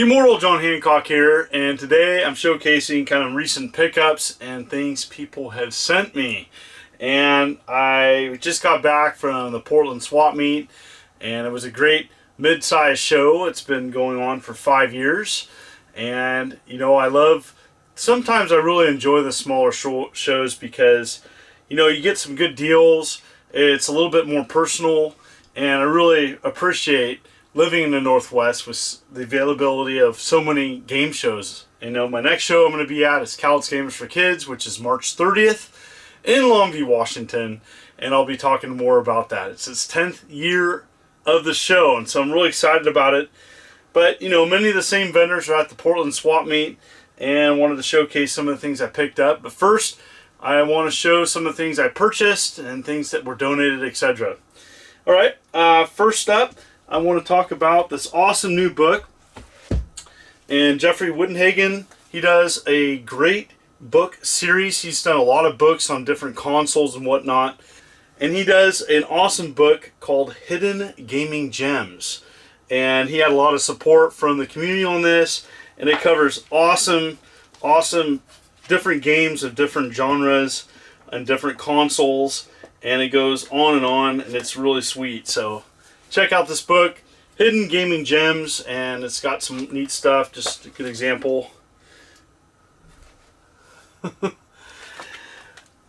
The Immortal John Hancock here, and today I'm showcasing kind of recent pickups and things people have sent me. And I just got back from the Portland swap meet, and it was a great mid-sized show. It's been going on for 5 years, and sometimes I really enjoy the smaller shows because you get some good deals. It's a little bit more personal, and I really appreciate living in the Northwest with the availability of so many game shows. My next show I'm going to be at is Cowlitz Gamers for Kids, which is March 30th in Longview, Washington, and I'll be talking more about that. It's its 10th year of the show, and so I'm really excited about it. But many of the same vendors are at the Portland swap meet, and wanted to showcase some of the things I picked up. But first, I want to show some of the things I purchased and things that were donated, etc. All right, first up, I want to talk about this awesome new book. And Jeffrey Wittenhagen, he does a great book series. He's done a lot of books on different consoles and whatnot. And he does an awesome book called Hidden Gaming Gems. And he had a lot of support from the community on this. And it covers awesome different games of different genres and different consoles. And it goes on, and it's really sweet. So check out this book, Hidden Gaming Gems, and it's got some neat stuff. Just a good example.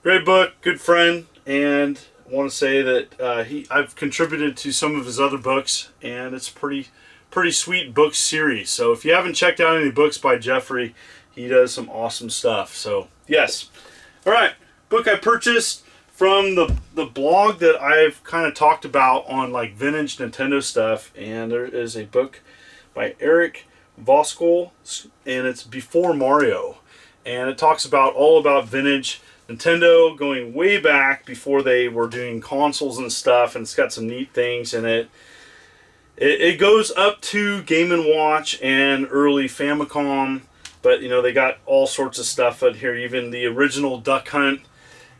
Great book, good friend, and I want to say that I've contributed to some of his other books, and it's pretty sweet book series. So if you haven't checked out any books by Jeffrey, he does some awesome stuff. So yes. All right, book I purchased from the blog that I've kind of talked about on like vintage Nintendo stuff, and there is a book by Eric Voskuhl, and it's Before Mario, and it talks about all about vintage Nintendo going way back before they were doing consoles and stuff, and it's got some neat things in it. It goes up to Game & Watch and early Famicom, but they got all sorts of stuff out here, even the original Duck Hunt.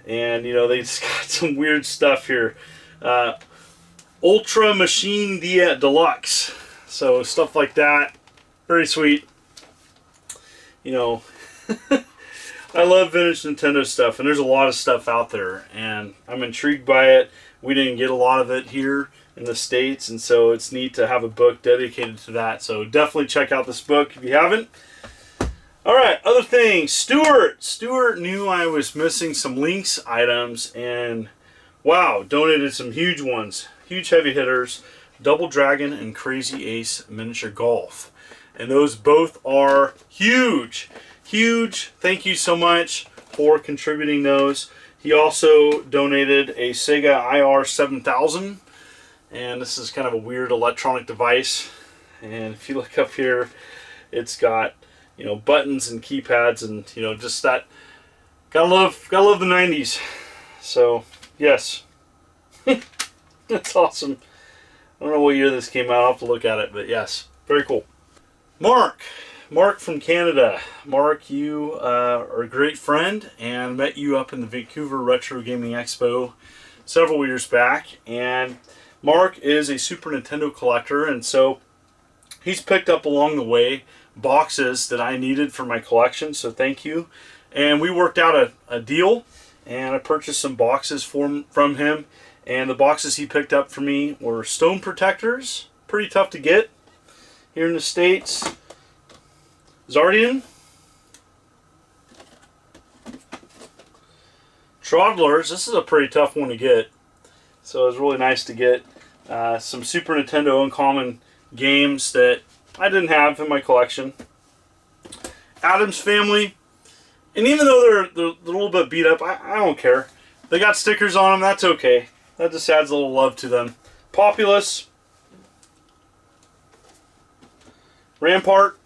And they just got some weird stuff here. Ultra Machine Deluxe. So stuff like that. Very sweet. I love vintage Nintendo stuff, and there's a lot of stuff out there, and I'm intrigued by it. We didn't get a lot of it here in the States, and so it's neat to have a book dedicated to that. So definitely check out this book if you haven't. Alright, other things. Stuart knew I was missing some Lynx items, and wow, donated some huge ones. Huge heavy hitters. Double Dragon and Crazy Ace Miniature Golf. And those both are huge. Huge. Thank you so much for contributing those. He also donated a Sega IR 7000. And this is kind of a weird electronic device. And if you look up here, it's got buttons and keypads, and just that. Gotta love the 90s. So yes, that's awesome. I don't know what year this came out. I'll have to look at it, but yes, very cool. Mark from Canada. Mark, you are a great friend, and met you up in the Vancouver Retro Gaming Expo several years back. And Mark is a Super Nintendo collector, and so he's picked up along the way boxes that I needed for my collection, so thank you. And we worked out a deal, and I purchased some boxes from him, and the boxes he picked up for me were Stone Protectors, pretty tough to get here in the States. Zardian, Troddlers, this is a pretty tough one to get, so it was really nice to get some Super Nintendo Uncommon games that I didn't have in my collection. Addams Family, and even though they're a little bit beat up, I don't care. They got stickers on them, that's okay. That just adds a little love to them. Populous, Rampart,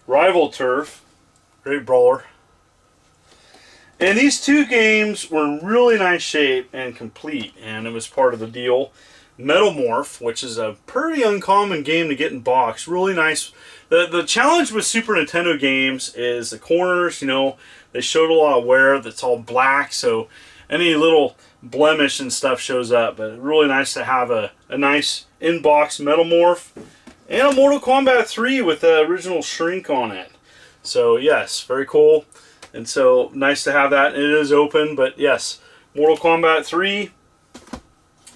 Rival Turf, great brawler. And these two games were in really nice shape and complete, and it was part of the deal. Metalmorph, which is a pretty uncommon game to get in box. Really nice. The challenge with Super Nintendo games is the corners, they showed a lot of wear that's all black, so any little blemish and stuff shows up. But really nice to have a nice in-box Metalmorph and a Mortal Kombat 3 with the original shrink on it. So yes, very cool. And so nice to have that. It is open, but yes, Mortal Kombat 3.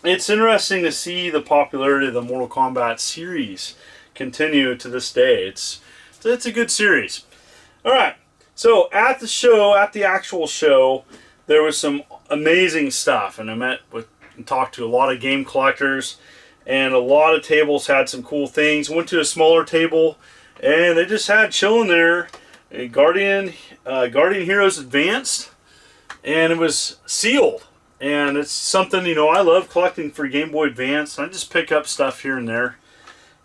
It's interesting to see the popularity of the Mortal Kombat series continue to this day. It's a good series. Alright, so at the show, at the actual show, there was some amazing stuff, and I met with and talked to a lot of game collectors, and a lot of tables had some cool things. Went to a smaller table, and they just had chilling there a Guardian Heroes Advanced, and it was sealed. And it's something, you know, I love collecting for Game Boy Advance. I just pick up stuff here and there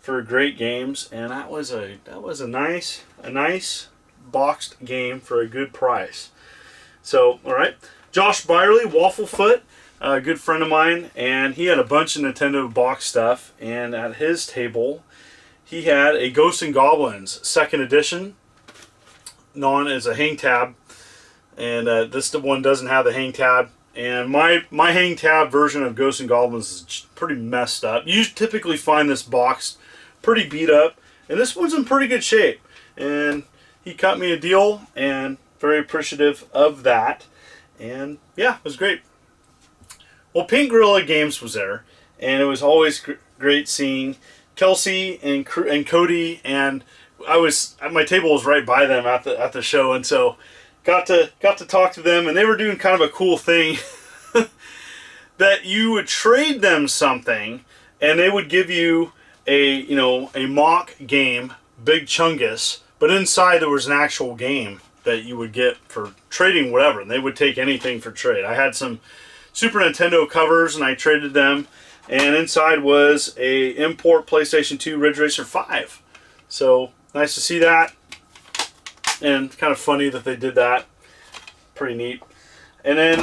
for great games, and that was a nice boxed game for a good price. So, all right, Josh Byerly, Wafflefoot, a good friend of mine, and he had a bunch of Nintendo box stuff. And at his table, he had a Ghosts and Goblins 2nd edition, known as a hang tab, and this one doesn't have the hang tab. And my hang tab version of Ghosts and Goblins is pretty messed up. You typically find this box pretty beat up, and this one's in pretty good shape. And he cut me a deal, and very appreciative of that. And yeah, it was great. Well, Pink Guerrilla Games was there, and it was always great seeing Kelsey and Cody. And my table was right by them at the show, and so got to talk to them, and they were doing kind of a cool thing that you would trade them something, and they would give you a mock game, Big Chungus, but inside there was an actual game that you would get for trading whatever, and they would take anything for trade. I had some Super Nintendo covers, and I traded them, and inside was a import PlayStation 2 Ridge Racer 5. So nice to see that. And kind of funny that they did that. Pretty neat. And then,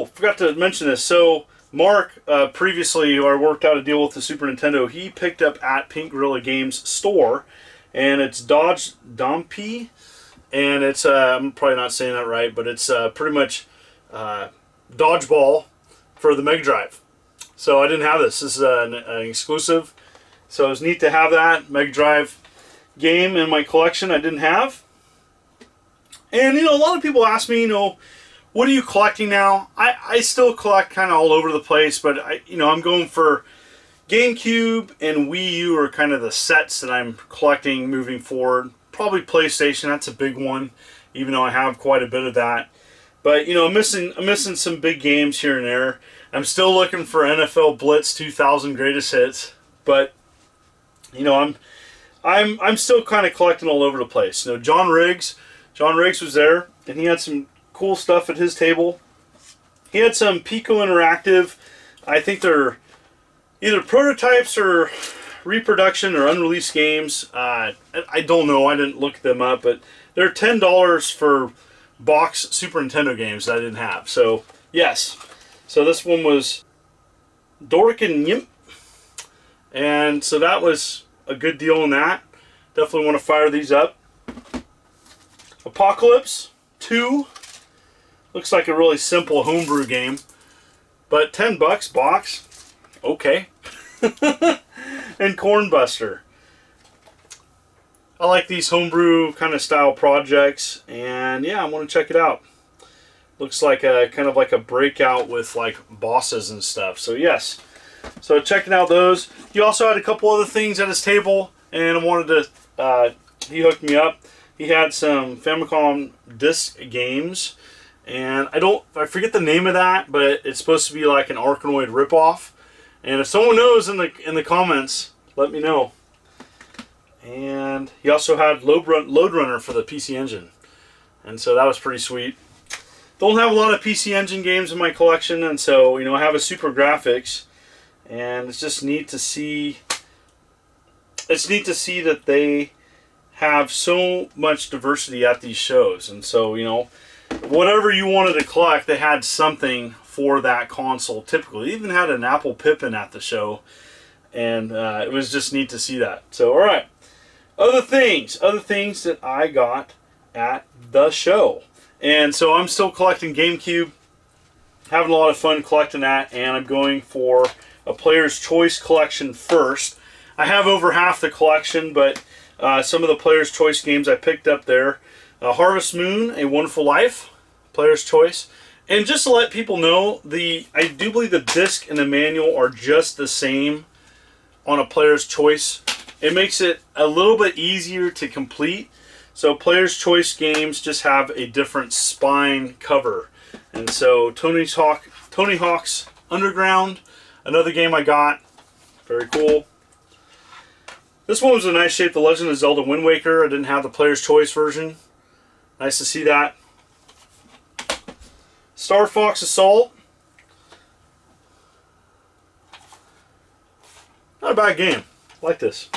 forgot to mention this. So, Mark, previously, who I worked out a deal with the Super Nintendo, he picked up at Pink Guerrilla Games store. And it's Dodgeball. And it's, I'm probably not saying that right, but it's pretty much Dodgeball for the Mega Drive. So, I didn't have this. This is an exclusive. So, it was neat to have that Mega Drive game in my collection I didn't have. And, a lot of people ask me, what are you collecting now? I still collect kind of all over the place, but I'm going for GameCube and Wii U are kind of the sets that I'm collecting moving forward. Probably PlayStation, that's a big one, even though I have quite a bit of that. But, I'm missing some big games here and there. I'm still looking for NFL Blitz 2000 Greatest Hits, but, I'm still kind of collecting all over the place. John Riggs was there, and he had some cool stuff at his table. He had some Pico Interactive. I think they're either prototypes or reproduction or unreleased games. I don't know. I didn't look them up, but they're $10 for box Super Nintendo games that I didn't have. So, yes. So this one was Dora Continues, and so that was a good deal on that. Definitely want to fire these up. Apocalypse 2. Looks like a really simple homebrew game. But $10 box. Okay. And Cornbuster. I like these homebrew kind of style projects. And yeah, I want to check it out. Looks like a kind of like a breakout with like bosses and stuff. So yes. So checking out those. He also had a couple other things at his table. And I wanted to... he hooked me up. He had some Famicom disc games, and I forget the name of that, but it's supposed to be like an Arkanoid ripoff. And if someone knows in the comments, let me know. And he also had Load Runner for the PC Engine, and so that was pretty sweet. Don't have a lot of PC Engine games in my collection, and so I have a Super Graphics, and it's just neat to see. It's neat to see that they have so much diversity at these shows. And so, whatever you wanted to collect, they had something for that console typically. They even had an Apple Pippin at the show, and it was just neat to see that. So, alright. Other things that I got at the show. And so I'm still collecting GameCube having a lot of fun collecting that, and I'm going for a Player's Choice collection first. I have over half the collection, but some of the Player's Choice games I picked up there. Harvest Moon, A Wonderful Life, Player's Choice. And just to let people know, I do believe the disc and the manual are just the same on a Player's Choice. It makes it a little bit easier to complete. So Player's Choice games just have a different spine cover. And so Tony Hawk's Underground, another game I got. Very cool. This one was a nice shape, The Legend of Zelda Wind Waker. I didn't have the Player's Choice version. Nice to see that. Star Fox Assault. Not a bad game. I like this.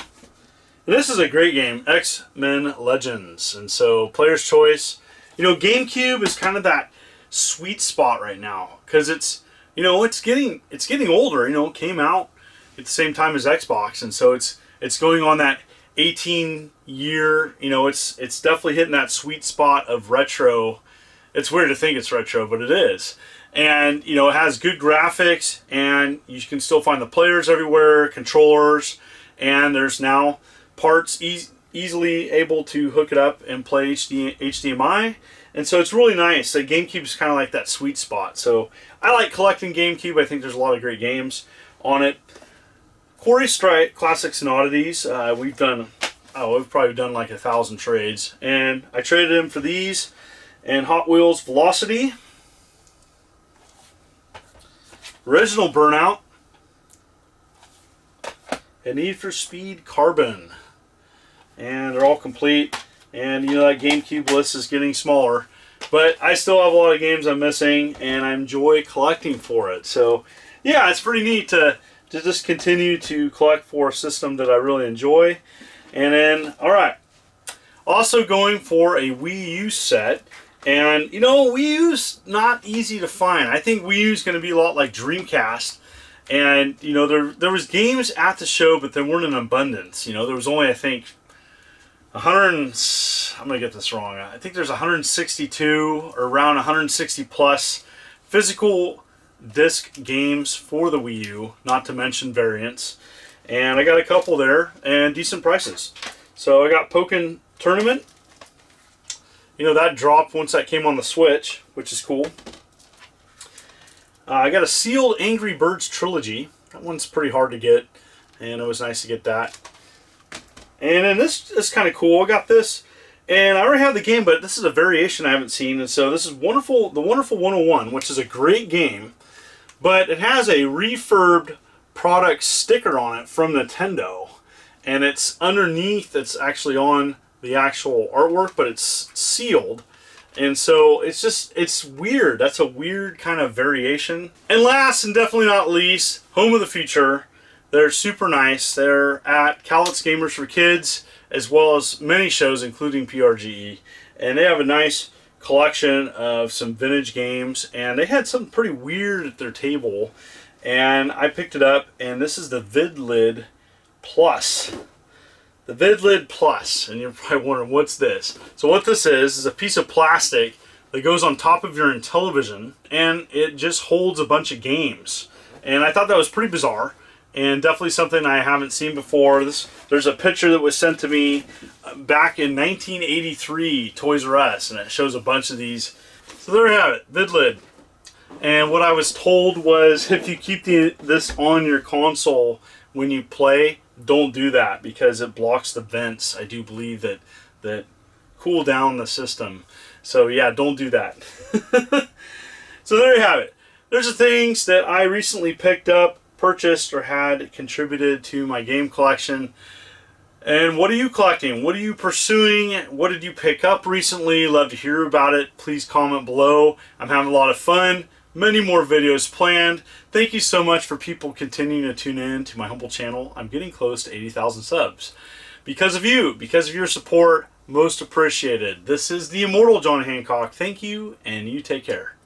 And this is a great game, X-Men Legends. And so, Player's Choice. You know, GameCube is kind of that sweet spot right now, because it's, you know, it's getting older. You know, it came out at the same time as Xbox, and so it's going on that 18-year. You know, it's definitely hitting that sweet spot of retro. It's weird to think it's retro, but it is. And, you know, it has good graphics, and you can still find the players everywhere, controllers, and there's now parts easily able to hook it up and play HDMI. And so it's really nice. The GameCube is kind of like that sweet spot. So I like collecting GameCube. I think there's a lot of great games on it. Quarry Strike Classics and Oddities. We've probably done like 1,000 trades. And I traded them for these and Hot Wheels Velocity. Original Burnout. And Need for Speed Carbon. And they're all complete. And you know, that GameCube list is getting smaller. But I still have a lot of games I'm missing, and I enjoy collecting for it. So yeah, it's pretty neat to just continue to collect for a system that I really enjoy. And then, alright, also going for a Wii U set. And you know, Wii U's not easy to find. I think Wii U's going to be a lot like Dreamcast. And you know, there was games at the show, but they weren't in abundance. You know, there was only, I think, I'm going to get this wrong. I think there's 162 or around 160 plus physical disc games for the Wii U, not to mention variants. And I got a couple there and decent prices. So I got Pokken Tournament. You know, that dropped once that came on the Switch, which is cool. I got a sealed Angry Birds trilogy. That one's pretty hard to get, and it was nice to get that. And then this is kind of cool. I got this, and I already have the game, but this is a variation I haven't seen. And so this is The Wonderful 101, which is a great game, but it has a refurbed product sticker on it from Nintendo. And it's underneath, it's actually on the actual artwork, but it's sealed. And so it's weird. That's a weird kind of variation. And last and definitely not least, Home of the Future. They're super nice. They're at Cowlitz Gamers for Kids, as well as many shows, including PRGE. And they have a nice collection of some vintage games. And they had something pretty weird at their table. And I picked it up, and this is the Vid Lid Plus. The Vid Lid Plus. And you're probably wondering, what's this? So what this is a piece of plastic that goes on top of your television, and it just holds a bunch of games. And I thought that was pretty bizarre. And definitely something I haven't seen before. There's a picture that was sent to me back in 1983, Toys R Us, and it shows a bunch of these. So there you have it, Vid Lid. And what I was told was, if you keep this on your console when you play, don't do that, because it blocks the vents, I do believe, that cool down the system. So yeah, don't do that. So there you have it. There's the things that I recently picked up, purchased, or had contributed to my game collection. And what are you collecting? What are you pursuing? What did you pick up recently? Love to hear about it. Please comment below. I'm having a lot of fun. Many more videos planned. Thank you so much for people continuing to tune in to my humble channel. I'm getting close to 80,000 subs. Because of you, because of your support, most appreciated. This is the Immortal John Hancock. Thank you, and you take care.